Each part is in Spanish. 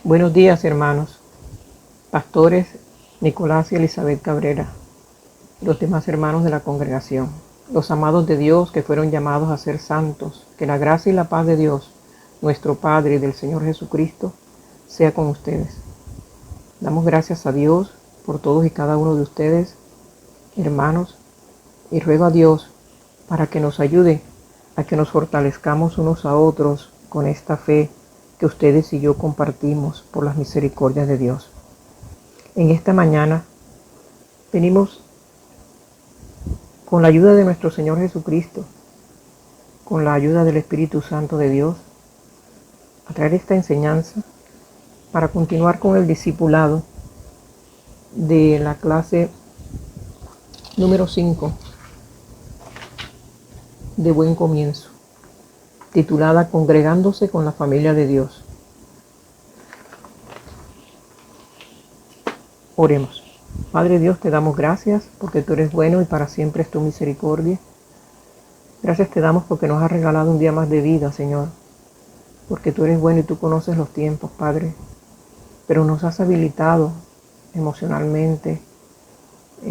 Buenos días, hermanos, pastores Nicolás y Elizabeth Cabrera, los demás hermanos de la congregación, los amados de Dios que fueron llamados a ser santos, que la gracia y la paz de Dios, nuestro Padre y del Señor Jesucristo, sea con ustedes. Damos gracias a Dios por todos y cada uno de ustedes, hermanos, y ruego a Dios para que nos ayude a que nos fortalezcamos unos a otros con esta fe que ustedes y yo compartimos por las misericordias de Dios. En esta mañana venimos con la ayuda de nuestro Señor Jesucristo, con la ayuda del Espíritu Santo de Dios, a traer esta enseñanza para continuar con el discipulado de la clase número 5 de Buen Comienzo, titulada Congregándose con la familia de Dios. Oremos. Padre Dios, te damos gracias porque tú eres bueno y para siempre es tu misericordia. Gracias te damos porque nos has regalado un día más de vida, Señor, porque tú eres bueno y tú conoces los tiempos, Padre, pero nos has habilitado emocionalmente,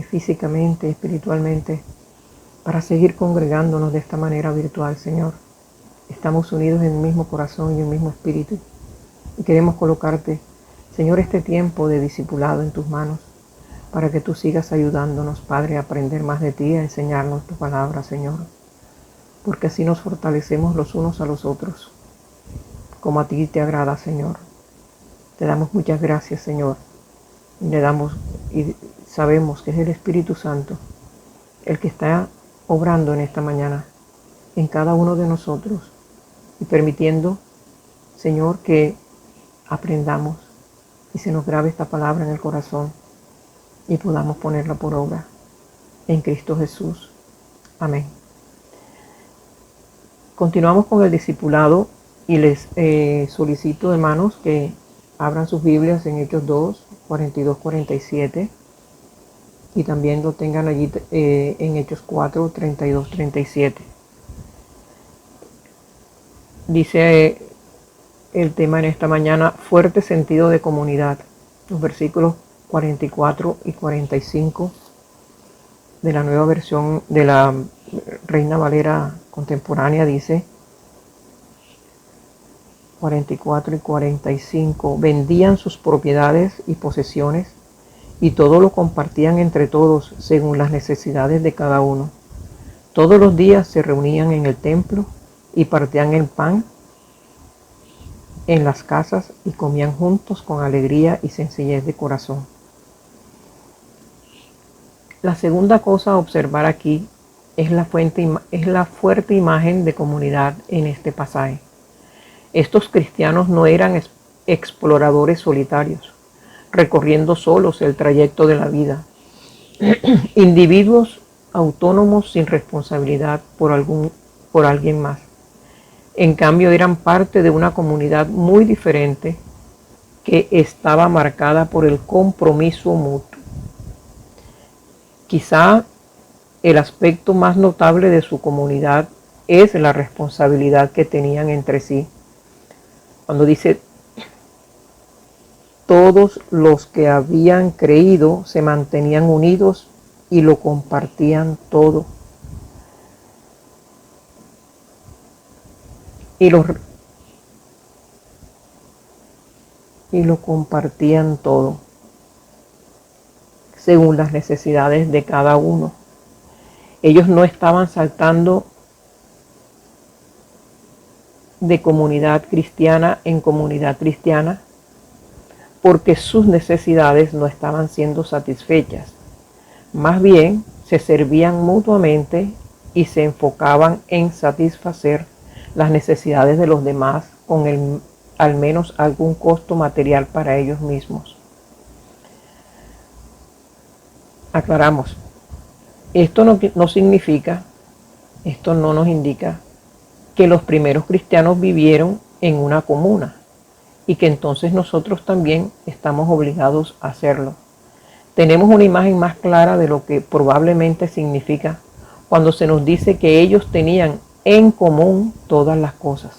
físicamente, espiritualmente, para seguir congregándonos de esta manera virtual, Señor. Estamos unidos en el mismo corazón y el mismo espíritu y queremos colocarte, Señor, este tiempo de discipulado en tus manos para que tú sigas ayudándonos, Padre, a aprender más de ti, a enseñarnos tu palabra, Señor, porque así nos fortalecemos los unos a los otros, como a ti te agrada, Señor. Te damos muchas gracias, Señor, y sabemos que es el Espíritu Santo el que está obrando en esta mañana en cada uno de nosotros y permitiendo, Señor, que aprendamos y se nos grabe esta palabra en el corazón y podamos ponerla por obra en Cristo Jesús. Amén. Continuamos con el discipulado y les solicito, hermanos, que abran sus Biblias en Hechos 2, 42, 47 y también lo tengan allí en Hechos 4, 32, 37. Dice el tema en esta mañana, fuerte sentido de comunidad. Los versículos 44 y 45 de la nueva versión de la Reina Valera contemporánea dice, 44 y 45, vendían sus propiedades y posesiones y todo lo compartían entre todos según las necesidades de cada uno. Todos los días se reunían en el templo y partían el pan en las casas y comían juntos con alegría y sencillez de corazón. La segunda cosa a observar aquí es la fuerte imagen de comunidad en este pasaje. Estos cristianos no eran exploradores solitarios, recorriendo solos el trayecto de la vida. Individuos autónomos sin responsabilidad por alguien más. En cambio, eran parte de una comunidad muy diferente que estaba marcada por el compromiso mutuo. Quizá el aspecto más notable de su comunidad es la responsabilidad que tenían entre sí. Cuando dice, todos los que habían creído se mantenían unidos y lo compartían todo. Y lo compartían todo, según las necesidades de cada uno. Ellos no estaban saltando de comunidad cristiana en comunidad cristiana porque sus necesidades no estaban siendo satisfechas. Más bien, se servían mutuamente y se enfocaban en satisfacer las necesidades de los demás con al menos algún costo material para ellos mismos. Aclaramos, esto no significa, esto no nos indica que los primeros cristianos vivieron en una comuna y que entonces nosotros también estamos obligados a hacerlo. Tenemos una imagen más clara de lo que probablemente significa cuando se nos dice que ellos tenían en común todas las cosas.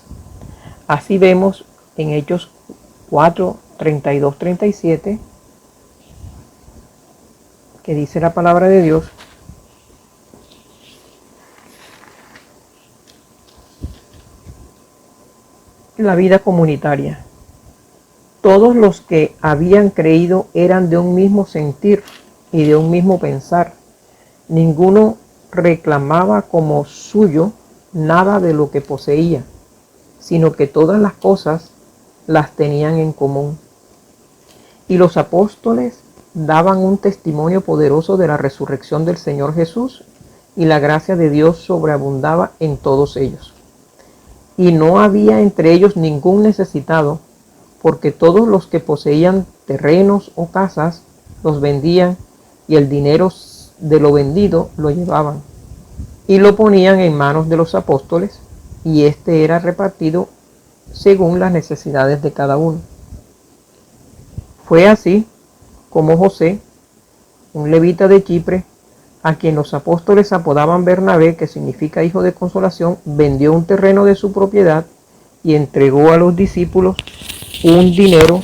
Así vemos en Hechos 4, 32-37, que dice la palabra de Dios: la vida comunitaria. Todos los que habían creído eran de un mismo sentir y de un mismo pensar. Ninguno reclamaba como suyo nada de lo que poseía, sino que todas las cosas las tenían en común. Y los apóstoles daban un testimonio poderoso de la resurrección del Señor Jesús, y la gracia de Dios sobreabundaba en todos ellos. Y no había entre ellos ningún necesitado, porque todos los que poseían terrenos o casas los vendían, y el dinero de lo vendido lo llevaban y lo ponían en manos de los apóstoles, y este era repartido según las necesidades de cada uno. Fue así como José, un levita de Chipre, a quien los apóstoles apodaban Bernabé, que significa hijo de consolación, vendió un terreno de su propiedad y entregó a los discípulos un dinero,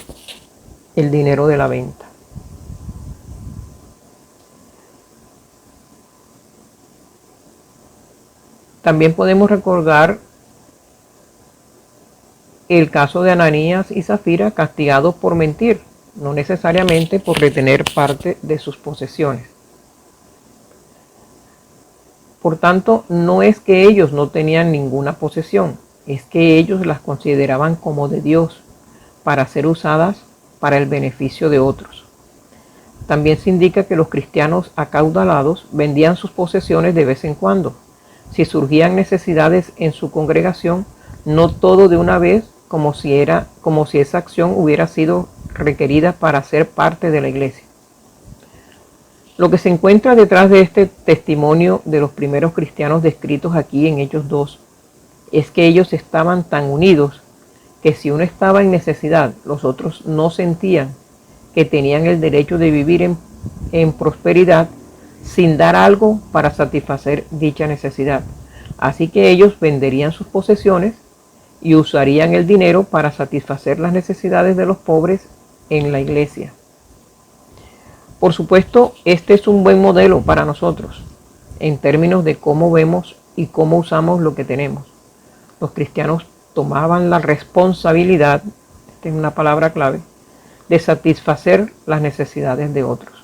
el dinero de la venta. También podemos recordar el caso de Ananías y Zafira, castigados por mentir, no necesariamente por retener parte de sus posesiones. Por tanto, no es que ellos no tenían ninguna posesión, es que ellos las consideraban como de Dios, para ser usadas para el beneficio de otros. También se indica que los cristianos acaudalados vendían sus posesiones de vez en cuando, si surgían necesidades en su congregación, no todo de una vez, como si esa acción hubiera sido requerida para ser parte de la iglesia. Lo que se encuentra detrás de este testimonio de los primeros cristianos descritos aquí en Hechos 2 es que ellos estaban tan unidos que si uno estaba en necesidad, los otros no sentían que tenían el derecho de vivir en prosperidad sin dar algo para satisfacer dicha necesidad. Así que ellos venderían sus posesiones y usarían el dinero para satisfacer las necesidades de los pobres en la iglesia. Por supuesto, este es un buen modelo para nosotros en términos de cómo vemos y cómo usamos lo que tenemos. Los cristianos tomaban la responsabilidad, esta es una palabra clave, de satisfacer las necesidades de otros.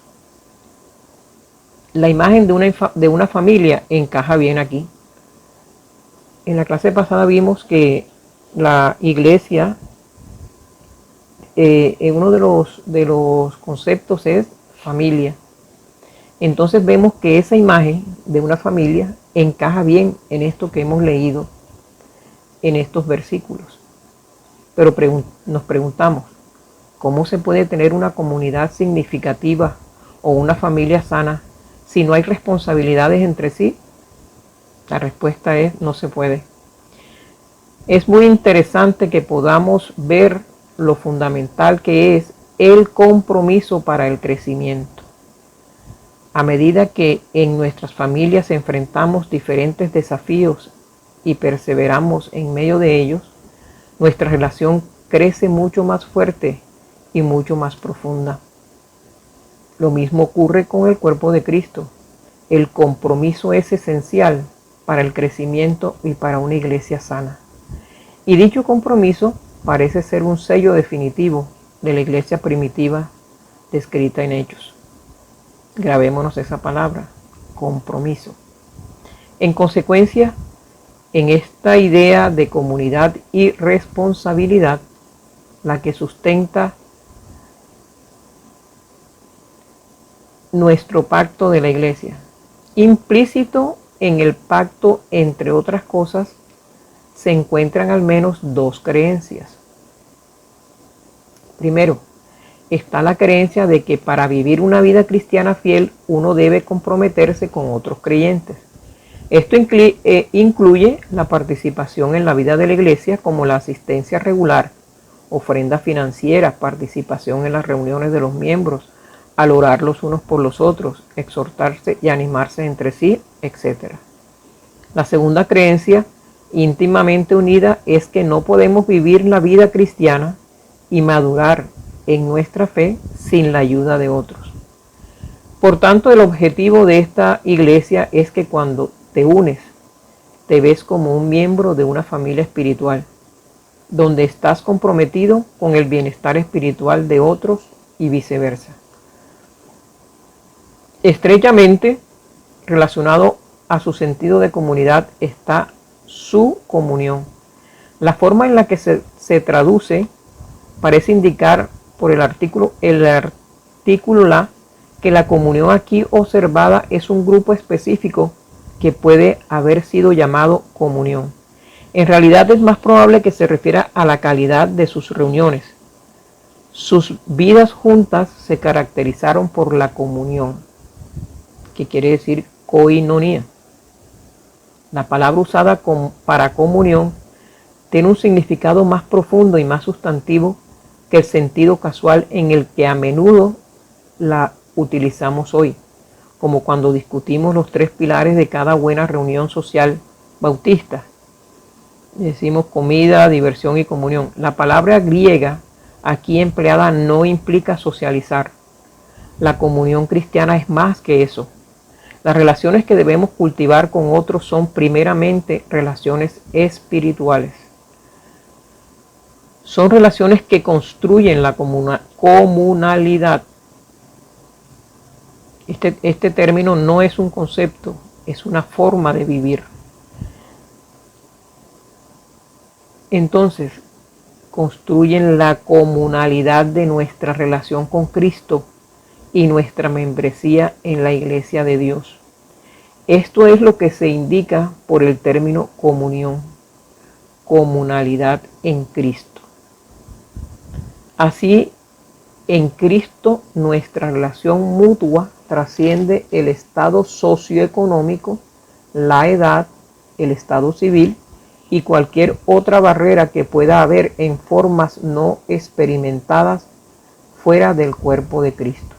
La imagen de una familia encaja bien aquí. En la clase pasada vimos que la iglesia, uno de los conceptos es familia. Entonces vemos que esa imagen de una familia encaja bien en esto que hemos leído en estos versículos. Pero nos preguntamos, ¿cómo se puede tener una comunidad significativa o una familia sana si no hay responsabilidades entre sí? La respuesta es: no se puede. Es muy interesante que podamos ver lo fundamental que es el compromiso para el crecimiento. A medida que en nuestras familias enfrentamos diferentes desafíos y perseveramos en medio de ellos, nuestra relación crece mucho más fuerte y mucho más profunda. Lo mismo ocurre con el cuerpo de Cristo. El compromiso es esencial para el crecimiento y para una iglesia sana. Y dicho compromiso parece ser un sello definitivo de la iglesia primitiva descrita en Hechos. Grabémonos esa palabra, compromiso. En consecuencia, en esta idea de comunidad y responsabilidad, la que sustenta nuestro pacto de la iglesia, implícito en el pacto, entre otras cosas, se encuentran al menos dos creencias. Primero, está la creencia de que para vivir una vida cristiana fiel uno debe comprometerse con otros creyentes. Esto incluye la participación en la vida de la iglesia, como la asistencia regular, ofrenda financiera, participación en las reuniones de los miembros, al orar los unos por los otros, exhortarse y animarse entre sí, etc. La segunda creencia, íntimamente unida, es que no podemos vivir la vida cristiana y madurar en nuestra fe sin la ayuda de otros. Por tanto, el objetivo de esta iglesia es que cuando te unes, te ves como un miembro de una familia espiritual, donde estás comprometido con el bienestar espiritual de otros y viceversa. Estrechamente relacionado a su sentido de comunidad está su comunión. La forma en la que se traduce parece indicar por el artículo la que la comunión aquí observada es un grupo específico que puede haber sido llamado comunión. En realidad es más probable que se refiera a la calidad de sus reuniones. Sus vidas juntas se caracterizaron por la comunión, que quiere decir koinonía. La palabra usada para comunión tiene un significado más profundo y más sustantivo que el sentido casual en el que a menudo la utilizamos hoy, como cuando discutimos los 3 pilares de cada buena reunión social bautista. Decimos comida, diversión y comunión. La palabra griega aquí empleada no implica socializar. La comunión cristiana es más que eso. Las relaciones que debemos cultivar con otros son primeramente relaciones espirituales. Son relaciones que construyen la comunalidad. Este término no es un concepto, es una forma de vivir. Entonces, construyen la comunalidad de nuestra relación con Cristo y nuestra membresía en la Iglesia de Dios. Esto es lo que se indica por el término comunión, comunalidad en Cristo. Así, en Cristo nuestra relación mutua trasciende el estado socioeconómico, la edad, el estado civil y cualquier otra barrera que pueda haber en formas no experimentadas fuera del cuerpo de Cristo.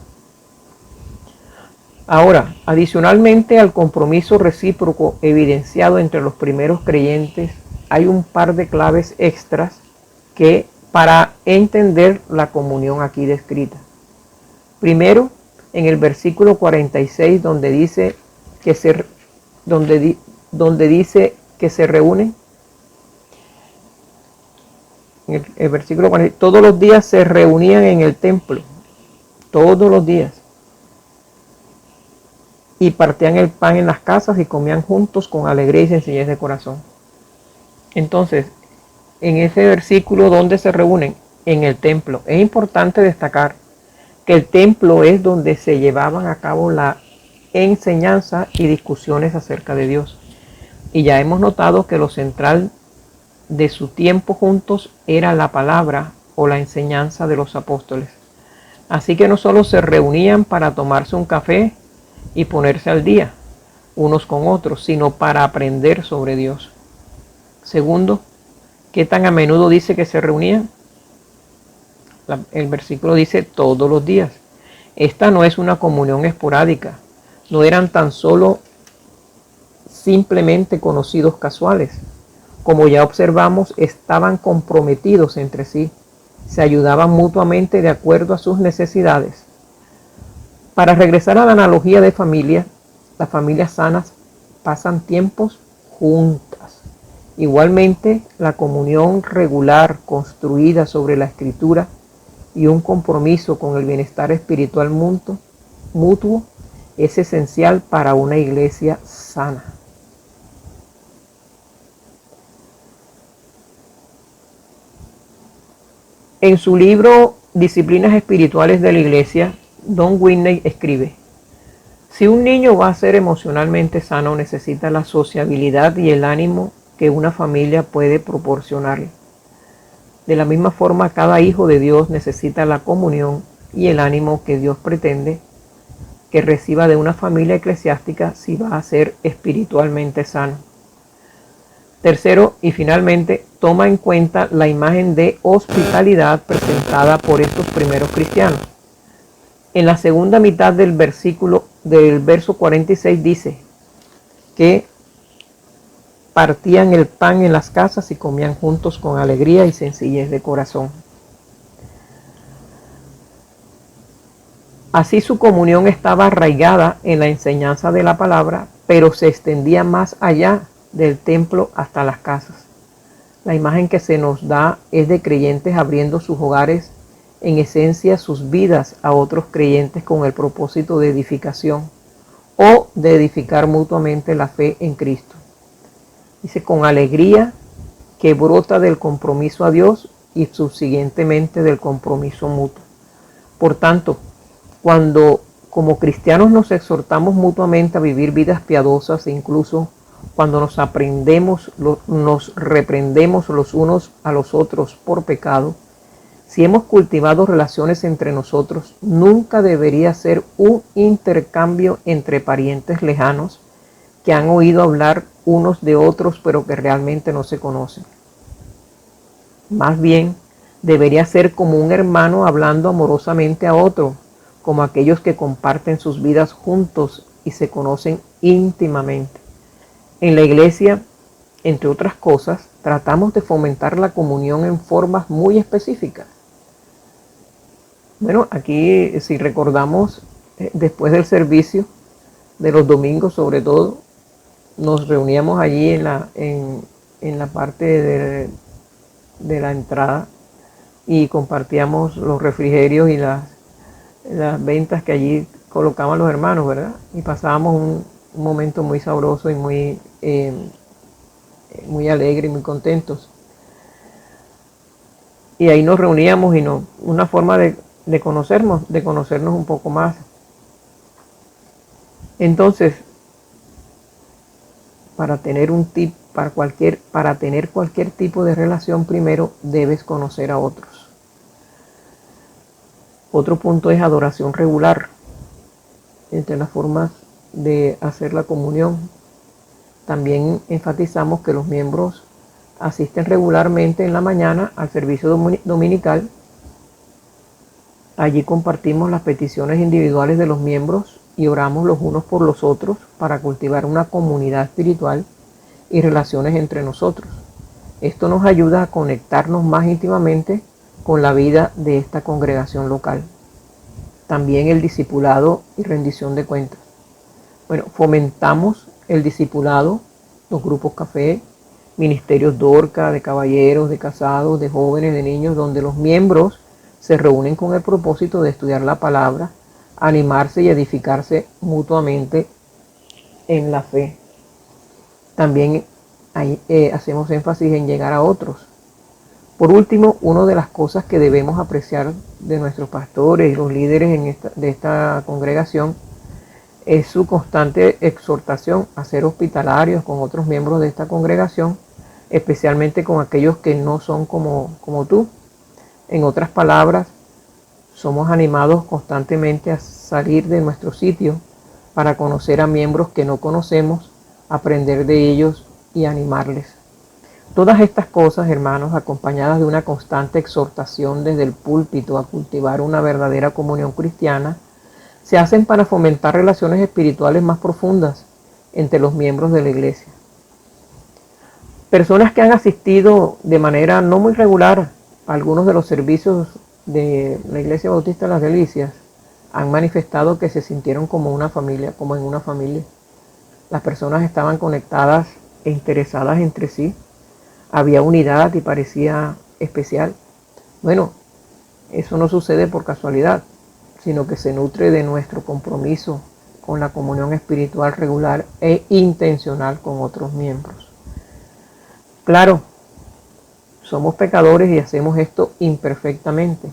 Ahora, adicionalmente al compromiso recíproco evidenciado entre los primeros creyentes, hay un par de claves extras que para entender la comunión aquí descrita. Primero, en el versículo 46, donde dice que se reúnen, en el versículo 46, todos los días se reunían en el templo, todos los días, y partían el pan en las casas y comían juntos con alegría y sencillez de corazón. Entonces, en ese versículo, ¿dónde se reúnen? En el templo. Es importante destacar que el templo es donde se llevaban a cabo la enseñanza y discusiones acerca de Dios. Y ya hemos notado que lo central de su tiempo juntos era la palabra o la enseñanza de los apóstoles. Así que no solo se reunían para tomarse un café y ponerse al día unos con otros, sino para aprender sobre Dios. Segundo, ¿qué tan a menudo dice que se reunían? El versículo dice todos los días. Esta no es una comunión esporádica. No eran tan solo simplemente conocidos casuales. Como ya observamos, estaban comprometidos entre sí. Se ayudaban mutuamente de acuerdo a sus necesidades. Para regresar a la analogía de familia, las familias sanas pasan tiempos juntas. Igualmente, la comunión regular construida sobre la Escritura y un compromiso con el bienestar espiritual mutuo es esencial para una iglesia sana. En su libro Disciplinas Espirituales de la Iglesia, Don Whitney escribe: si un niño va a ser emocionalmente sano, necesita la sociabilidad y el ánimo que una familia puede proporcionarle. De la misma forma, cada hijo de Dios necesita la comunión y el ánimo que Dios pretende que reciba de una familia eclesiástica si va a ser espiritualmente sano. Tercero y finalmente, toma en cuenta la imagen de hospitalidad presentada por estos primeros cristianos. En la segunda mitad del verso 46 dice que partían el pan en las casas y comían juntos con alegría y sencillez de corazón. Así su comunión estaba arraigada en la enseñanza de la palabra, pero se extendía más allá del templo hasta las casas. La imagen que se nos da es de creyentes abriendo sus hogares, en esencia sus vidas a otros creyentes con el propósito de edificación o de edificar mutuamente la fe en Cristo. Dice, con alegría que brota del compromiso a Dios y subsiguientemente del compromiso mutuo. Por tanto, cuando como cristianos nos exhortamos mutuamente a vivir vidas piadosas e incluso cuando nos reprendemos los unos a los otros por pecado, si hemos cultivado relaciones entre nosotros, nunca debería ser un intercambio entre parientes lejanos que han oído hablar unos de otros pero que realmente no se conocen. Más bien, debería ser como un hermano hablando amorosamente a otro, como aquellos que comparten sus vidas juntos y se conocen íntimamente. En la iglesia, entre otras cosas, tratamos de fomentar la comunión en formas muy específicas. Bueno, aquí si recordamos, después del servicio de los domingos sobre todo, nos reuníamos allí en la parte de la entrada y compartíamos los refrigerios y las ventas que allí colocaban los hermanos, ¿verdad? Y pasábamos un momento muy sabroso y muy alegre y muy contentos. Y ahí nos reuníamos y una forma de conocernos un poco más. Entonces, para tener cualquier tipo de relación, primero debes conocer a otros. Otro punto es adoración regular. Entre las formas de hacer la comunión, también enfatizamos que los miembros asisten regularmente en la mañana al servicio dominical. Allí compartimos las peticiones individuales de los miembros y oramos los unos por los otros para cultivar una comunidad espiritual y relaciones entre nosotros. Esto nos ayuda a conectarnos más íntimamente con la vida de esta congregación local. También el discipulado y rendición de cuentas. Bueno, fomentamos el discipulado, los grupos café, ministerios Dorca, de caballeros, de casados, de jóvenes, de niños, donde los miembros se reúnen con el propósito de estudiar la palabra, animarse y edificarse mutuamente en la fe. También hacemos énfasis en llegar a otros. Por último, una de las cosas que debemos apreciar de nuestros pastores y los líderes de esta congregación es su constante exhortación a ser hospitalarios con otros miembros de esta congregación, especialmente con aquellos que no son como tú. En otras palabras, somos animados constantemente a salir de nuestro sitio para conocer a miembros que no conocemos, aprender de ellos y animarles. Todas estas cosas, hermanos, acompañadas de una constante exhortación desde el púlpito a cultivar una verdadera comunión cristiana, se hacen para fomentar relaciones espirituales más profundas entre los miembros de la iglesia. Personas que han asistido de manera no muy regular a algunos de los servicios de la Iglesia Bautista de las Delicias han manifestado que se sintieron como una familia, como en una familia. Las personas estaban conectadas e interesadas entre sí. Había unidad y parecía especial. Bueno, eso no sucede por casualidad, sino que se nutre de nuestro compromiso con la comunión espiritual regular e intencional con otros miembros. Claro, somos pecadores y hacemos esto imperfectamente,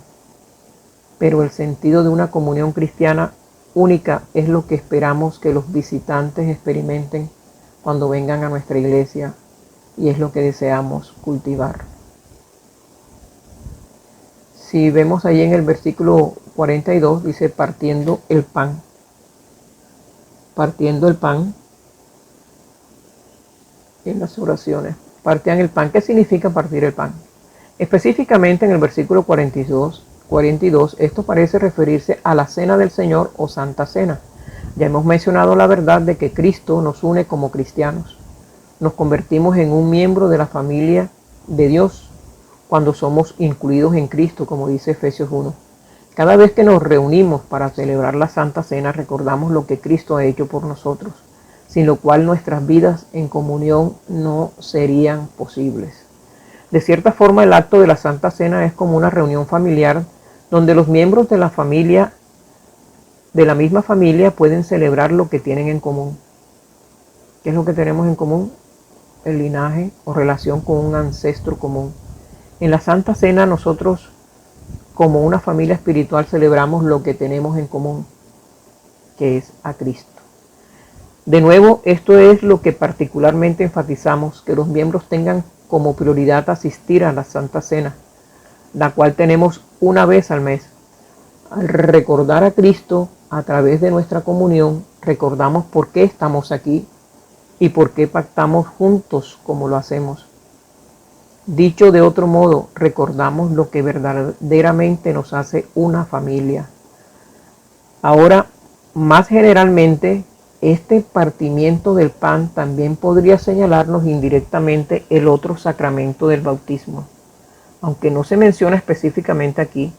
pero el sentido de una comunión cristiana única es lo que esperamos que los visitantes experimenten cuando vengan a nuestra iglesia y es lo que deseamos cultivar. Si vemos ahí en el versículo 42, dice partiendo el pan. Partiendo el pan en las oraciones. Partían el pan. ¿Qué significa partir el pan? Específicamente en el versículo 42, esto parece referirse a la cena del Señor o Santa Cena. Ya hemos mencionado la verdad de que Cristo nos une como cristianos. Nos convertimos en un miembro de la familia de Dios cuando somos incluidos en Cristo, como dice Efesios 1. Cada vez que nos reunimos para celebrar la Santa Cena, recordamos lo que Cristo ha hecho por nosotros, sin lo cual nuestras vidas en comunión no serían posibles. De cierta forma, el acto de la Santa Cena es como una reunión familiar donde los miembros de la familia, de la misma familia, pueden celebrar lo que tienen en común. ¿Qué es lo que tenemos en común? El linaje o relación con un ancestro común. En la Santa Cena nosotros, como una familia espiritual, celebramos lo que tenemos en común, que es a Cristo. De nuevo, esto es lo que particularmente enfatizamos, que los miembros tengan como prioridad asistir a la Santa Cena, la cual tenemos una vez al mes. Al recordar a Cristo a través de nuestra comunión, recordamos por qué estamos aquí y por qué pactamos juntos como lo hacemos. Dicho de otro modo, recordamos lo que verdaderamente nos hace una familia. Ahora, más generalmente, este partimiento del pan también podría señalarnos indirectamente el otro sacramento del bautismo. Aunque no se menciona específicamente aquí,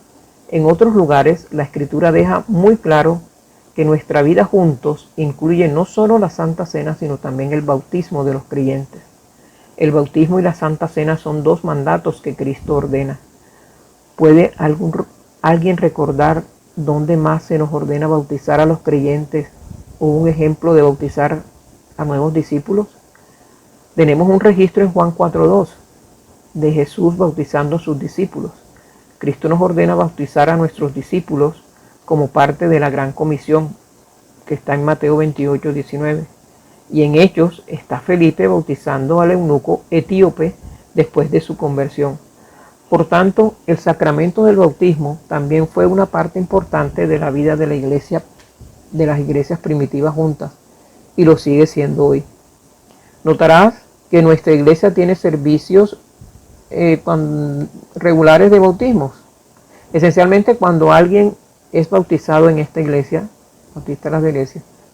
en otros lugares la Escritura deja muy claro que nuestra vida juntos incluye no solo la Santa Cena, sino también el bautismo de los creyentes. El bautismo y la Santa Cena son dos mandatos que Cristo ordena. ¿Puede alguien recordar dónde más se nos ordena bautizar a los creyentes o un ejemplo de bautizar a nuevos discípulos? Tenemos un registro en Juan 4:2 de Jesús bautizando a sus discípulos. Cristo nos ordena bautizar a nuestros discípulos como parte de la gran comisión que está en Mateo 28:19. Y en Hechos está Felipe bautizando al eunuco etíope después de su conversión. Por tanto, el sacramento del bautismo también fue una parte importante de la vida de la iglesia, de las iglesias primitivas juntas, y lo sigue siendo hoy. Notarás que nuestra iglesia tiene servicios regulares de bautismos. Esencialmente, cuando alguien es bautizado en esta iglesia, Bautista de las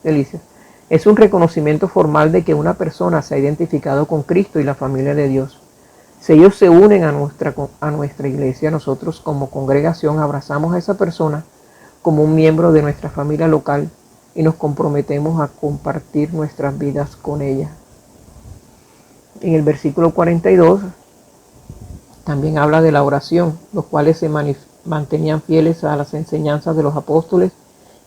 Delicias, es un reconocimiento formal de que una persona se ha identificado con Cristo y la familia de Dios. Si ellos se unen a nuestra iglesia, nosotros como congregación abrazamos a esa persona como un miembro de nuestra familia local y nos comprometemos a compartir nuestras vidas con ella. En el versículo 42 también habla de la oración, los cuales se mantenían fieles a las enseñanzas de los apóstoles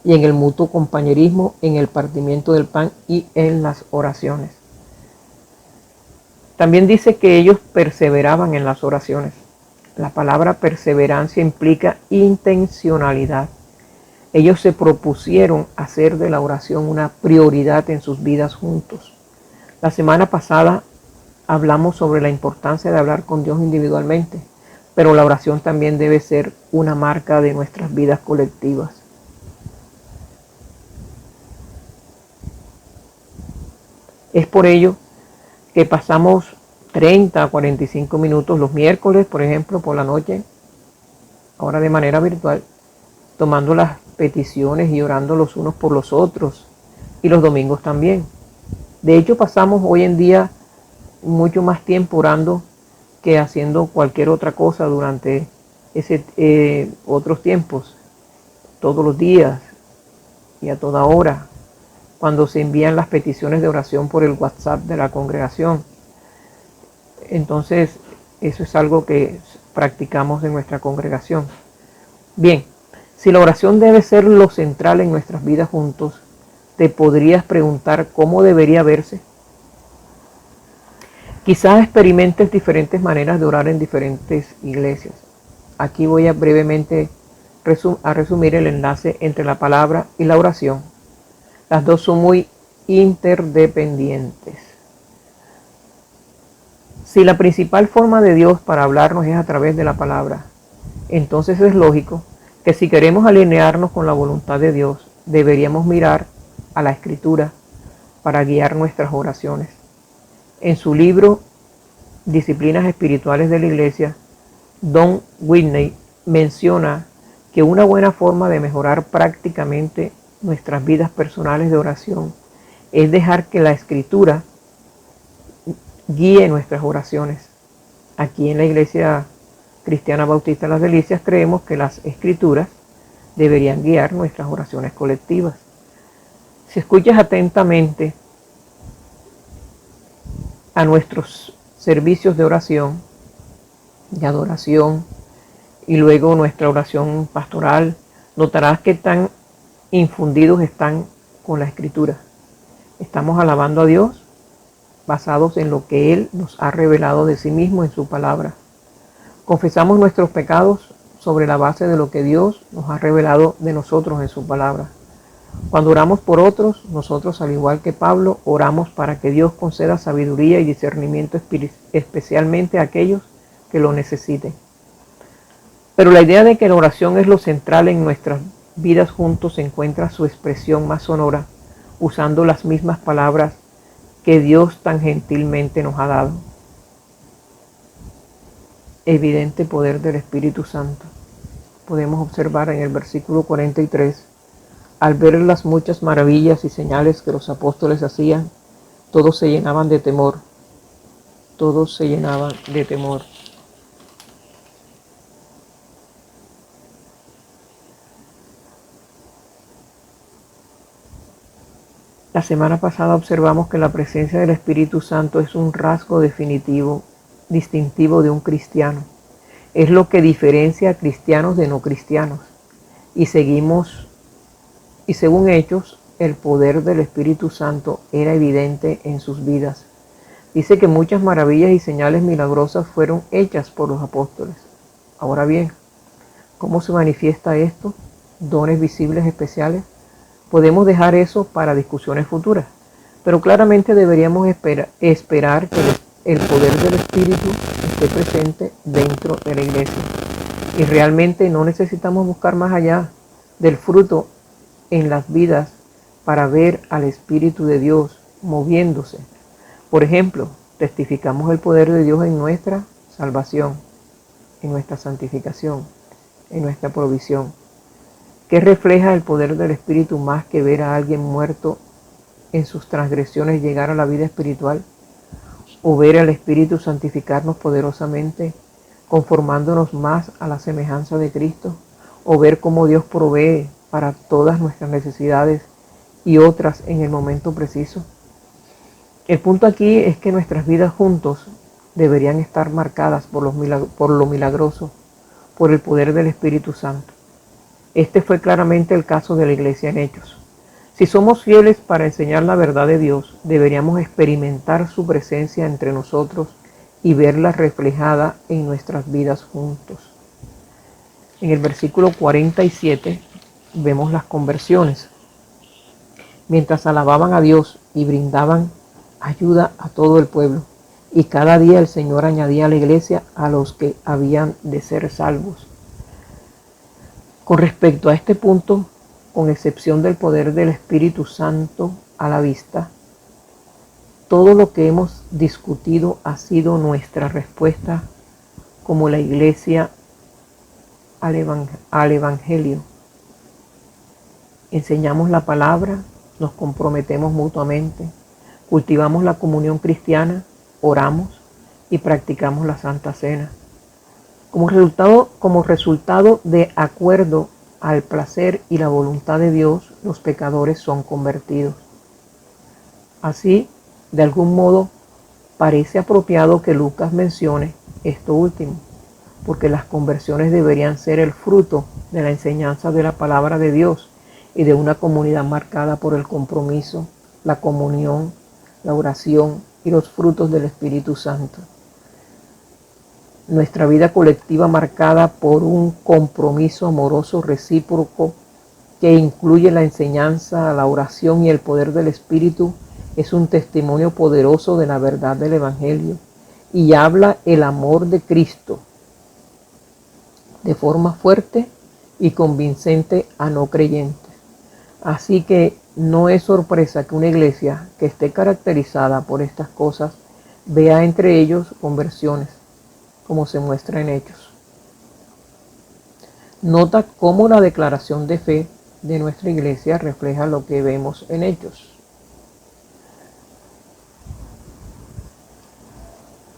y en el mutuo compañerismo, en el partimiento del pan y en las oraciones. También dice que ellos perseveraban en las oraciones. La palabra perseverancia implica intencionalidad. Ellos se propusieron hacer de la oración una prioridad en sus vidas juntos. La semana pasada hablamos sobre la importancia de hablar con Dios individualmente, pero la oración también debe ser una marca de nuestras vidas colectivas. Es por ello que pasamos 30 a 45 minutos los miércoles, por ejemplo, por la noche, ahora de manera virtual, tomando las peticiones y orando los unos por los otros, y los domingos también. De hecho, pasamos hoy en día mucho más tiempo orando que haciendo cualquier otra cosa durante otros tiempos, todos los días y a toda hora, cuando se envían las peticiones de oración por el WhatsApp de la congregación. Entonces, eso es algo que practicamos en nuestra congregación. Bien, si la oración debe ser lo central en nuestras vidas juntos, te podrías preguntar cómo debería verse. Quizás experimentes diferentes maneras de orar en diferentes iglesias. Aquí voy a brevemente resumir el enlace entre la palabra y la oración. Las dos son muy interdependientes. Si la principal forma de Dios para hablarnos es a través de la palabra, entonces es lógico que si queremos alinearnos con la voluntad de Dios, deberíamos mirar a la Escritura para guiar nuestras oraciones. En su libro Disciplinas Espirituales de la Iglesia, Don Whitney menciona que una buena forma de mejorar prácticamente nuestras vidas personales de oración es dejar que la Escritura guíe nuestras oraciones. Aquí en la Iglesia Cristiana Bautista de las Delicias creemos que las Escrituras deberían guiar nuestras oraciones colectivas. Si escuchas atentamente a nuestros servicios de oración, de adoración, y luego nuestra oración pastoral, notarás que tan infundidos están con la Escritura. Estamos alabando a Dios basados en lo que Él nos ha revelado de sí mismo en su palabra. Confesamos nuestros pecados sobre la base de lo que Dios nos ha revelado de nosotros en su palabra. Cuando oramos por otros, nosotros, al igual que Pablo, oramos para que Dios conceda sabiduría y discernimiento especialmente a aquellos que lo necesiten. Pero la idea de que la oración es lo central en nuestras vidas juntos encuentra su expresión más sonora usando las mismas palabras que Dios tan gentilmente nos ha dado. Evidente poder del Espíritu Santo. Podemos observar en el versículo 43, al ver las muchas maravillas y señales que los apóstoles hacían, todos se llenaban de temor. Todos se llenaban de temor. La semana pasada observamos que la presencia del Espíritu Santo es un rasgo distintivo de un cristiano. Es lo que diferencia a cristianos de no cristianos. Y según Hechos, el poder del Espíritu Santo era evidente en sus vidas. Dice que muchas maravillas y señales milagrosas fueron hechas por los apóstoles. Ahora bien, ¿cómo se manifiesta esto? ¿Dones visibles especiales? Podemos dejar eso para discusiones futuras, pero claramente deberíamos esperar que el poder del Espíritu esté presente dentro de la iglesia. Y realmente no necesitamos buscar más allá del fruto en las vidas para ver al Espíritu de Dios moviéndose. Por ejemplo, testificamos el poder de Dios en nuestra salvación, en nuestra santificación, en nuestra provisión. ¿Qué refleja el poder del Espíritu más que ver a alguien muerto en sus transgresiones llegar a la vida espiritual? ¿O ver al Espíritu santificarnos poderosamente, conformándonos más a la semejanza de Cristo? ¿O ver cómo Dios provee para todas nuestras necesidades y otras en el momento preciso? El punto aquí es que nuestras vidas juntos deberían estar marcadas por lo milagroso, por el poder del Espíritu Santo. Este fue claramente el caso de la iglesia en Hechos. Si somos fieles para enseñar la verdad de Dios, deberíamos experimentar su presencia entre nosotros y verla reflejada en nuestras vidas juntos. En el versículo 47 vemos las conversiones. Mientras alababan a Dios y brindaban ayuda a todo el pueblo, y cada día el Señor añadía a la iglesia a los que habían de ser salvos. Con respecto a este punto, con excepción del poder del Espíritu Santo a la vista, todo lo que hemos discutido ha sido nuestra respuesta como la iglesia al Evangelio. Enseñamos la palabra, nos comprometemos mutuamente, cultivamos la comunión cristiana, oramos y practicamos la Santa Cena. Como resultado de acuerdo al placer y la voluntad de Dios, los pecadores son convertidos. Así, de algún modo, parece apropiado que Lucas mencione esto último, porque las conversiones deberían ser el fruto de la enseñanza de la palabra de Dios y de una comunidad marcada por el compromiso, la comunión, la oración y los frutos del Espíritu Santo. Nuestra vida colectiva marcada por un compromiso amoroso recíproco que incluye la enseñanza, la oración y el poder del Espíritu es un testimonio poderoso de la verdad del Evangelio y habla el amor de Cristo de forma fuerte y convincente a no creyentes. Así que no es sorpresa que una iglesia que esté caracterizada por estas cosas vea entre ellos conversiones, como se muestra en Hechos. Nota cómo la declaración de fe de nuestra iglesia refleja lo que vemos en Hechos.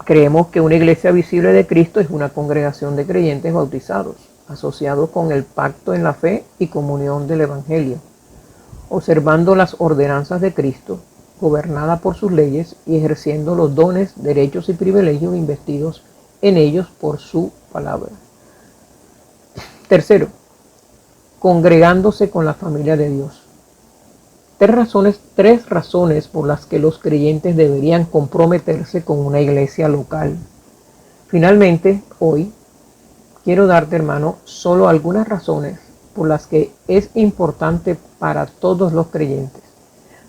Creemos que una iglesia visible de Cristo es una congregación de creyentes bautizados. asociado con el pacto en la fe y comunión del Evangelio, observando las ordenanzas de Cristo, gobernada por sus leyes y ejerciendo los dones, derechos y privilegios investidos en ellos por su palabra. Tercero, congregándose con la familia de Dios. Tres razones por las que los creyentes deberían comprometerse con una iglesia local. Finalmente, hoy quiero darte, hermano, solo algunas razones por las que es importante para todos los creyentes,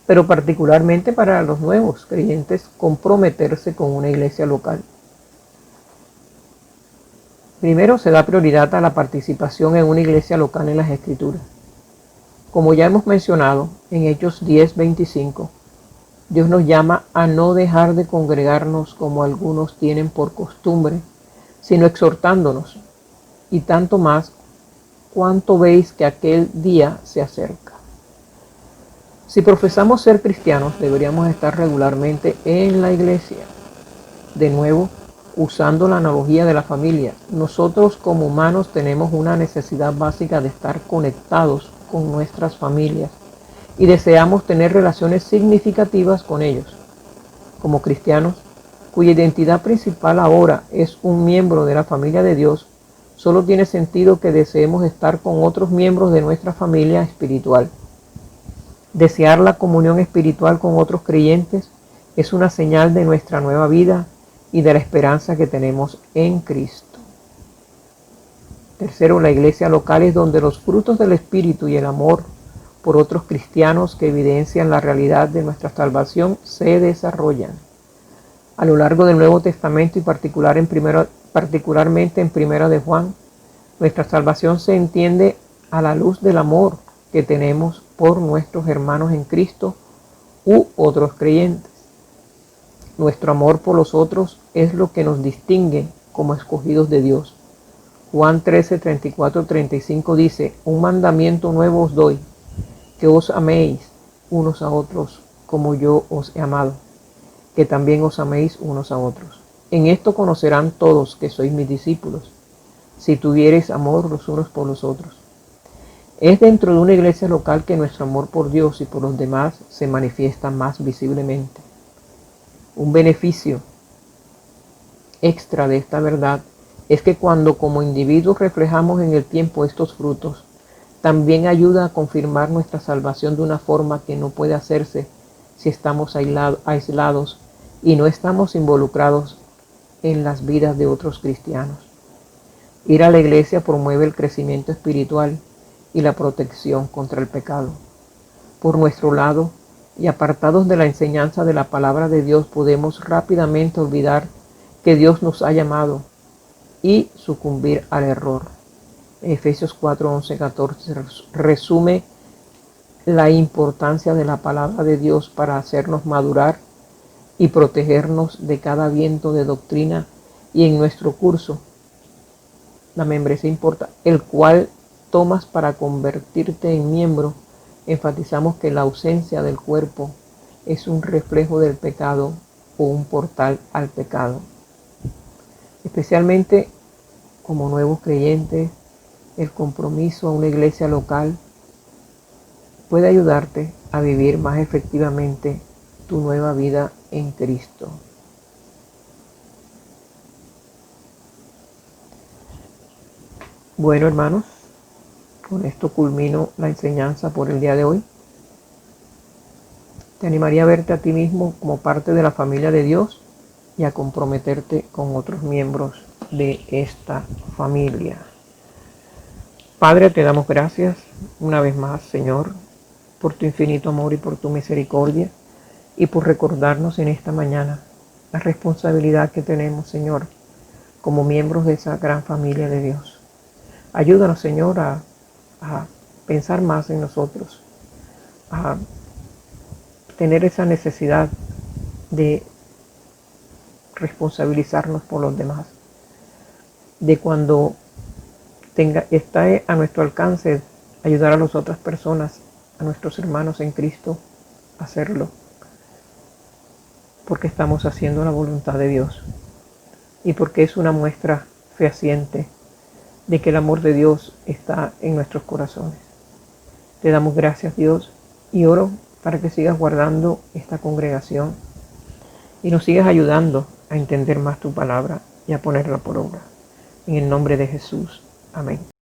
pero particularmente para los nuevos creyentes, comprometerse con una iglesia local. Primero, se da prioridad a la participación en una iglesia local en las Escrituras. Como ya hemos mencionado en Hechos 10:25, Dios nos llama a no dejar de congregarnos como algunos tienen por costumbre, sino exhortándonos, y tanto más cuanto veis que aquel día se acerca. Si profesamos ser cristianos, deberíamos estar regularmente en la iglesia. De nuevo, usando la analogía de la familia, nosotros como humanos tenemos una necesidad básica de estar conectados con nuestras familias y deseamos tener relaciones significativas con ellos. Como cristianos, cuya identidad principal ahora es un miembro de la familia de Dios, solo tiene sentido que deseemos estar con otros miembros de nuestra familia espiritual. Desear la comunión espiritual con otros creyentes es una señal de nuestra nueva vida y de la esperanza que tenemos en Cristo. Tercero, la iglesia local es donde los frutos del Espíritu y el amor por otros cristianos que evidencian la realidad de nuestra salvación se desarrollan. A lo largo del Nuevo Testamento y particularmente en Primera de Juan, nuestra salvación se entiende a la luz del amor que tenemos por nuestros hermanos en Cristo u otros creyentes. Nuestro amor por los otros es lo que nos distingue como escogidos de Dios. Juan 13:34-35 dice: un mandamiento nuevo os doy, que os améis unos a otros como yo os he amado, que también os améis unos a otros. En esto conocerán todos que sois mis discípulos, si tuviereis amor los unos por los otros. Es dentro de una iglesia local que nuestro amor por Dios y por los demás se manifiesta más visiblemente. Un beneficio extra de esta verdad es que cuando como individuos reflejamos en el tiempo estos frutos, también ayuda a confirmar nuestra salvación de una forma que no puede hacerse si estamos aislados y no estamos involucrados en las vidas de otros cristianos. Ir a la iglesia promueve el crecimiento espiritual y la protección contra el pecado. Por nuestro lado, y apartados de la enseñanza de la palabra de Dios, podemos rápidamente olvidar que Dios nos ha llamado y sucumbir al error. Efesios 4:11-14 resume la importancia de la palabra de Dios para hacernos madurar y protegernos de cada viento de doctrina, y en nuestro curso, la membresía importa, el cual tomas para convertirte en miembro, enfatizamos que la ausencia del cuerpo es un reflejo del pecado o un portal al pecado. Especialmente como nuevos creyentes, el compromiso a una iglesia local puede ayudarte a vivir más efectivamente tu nueva vida en Cristo. Bueno, hermanos, con esto culmino la enseñanza por el día de hoy. Te animaría a verte a ti mismo como parte de la familia de Dios y a comprometerte con otros miembros de esta familia. Padre, te damos gracias una vez más, Señor, por tu infinito amor y por tu misericordia, y por recordarnos en esta mañana la responsabilidad que tenemos, Señor, como miembros de esa gran familia de Dios. Ayúdanos, Señor, a pensar más en nosotros, a tener esa necesidad de responsabilizarnos por los demás, de cuando está a nuestro alcance ayudar a las otras personas, a nuestros hermanos en Cristo, a hacerlo, porque estamos haciendo la voluntad de Dios y porque es una muestra fehaciente de que el amor de Dios está en nuestros corazones. Te damos gracias, Dios, y oro para que sigas guardando esta congregación y nos sigas ayudando a entender más tu palabra y a ponerla por obra. En el nombre de Jesús. Amén.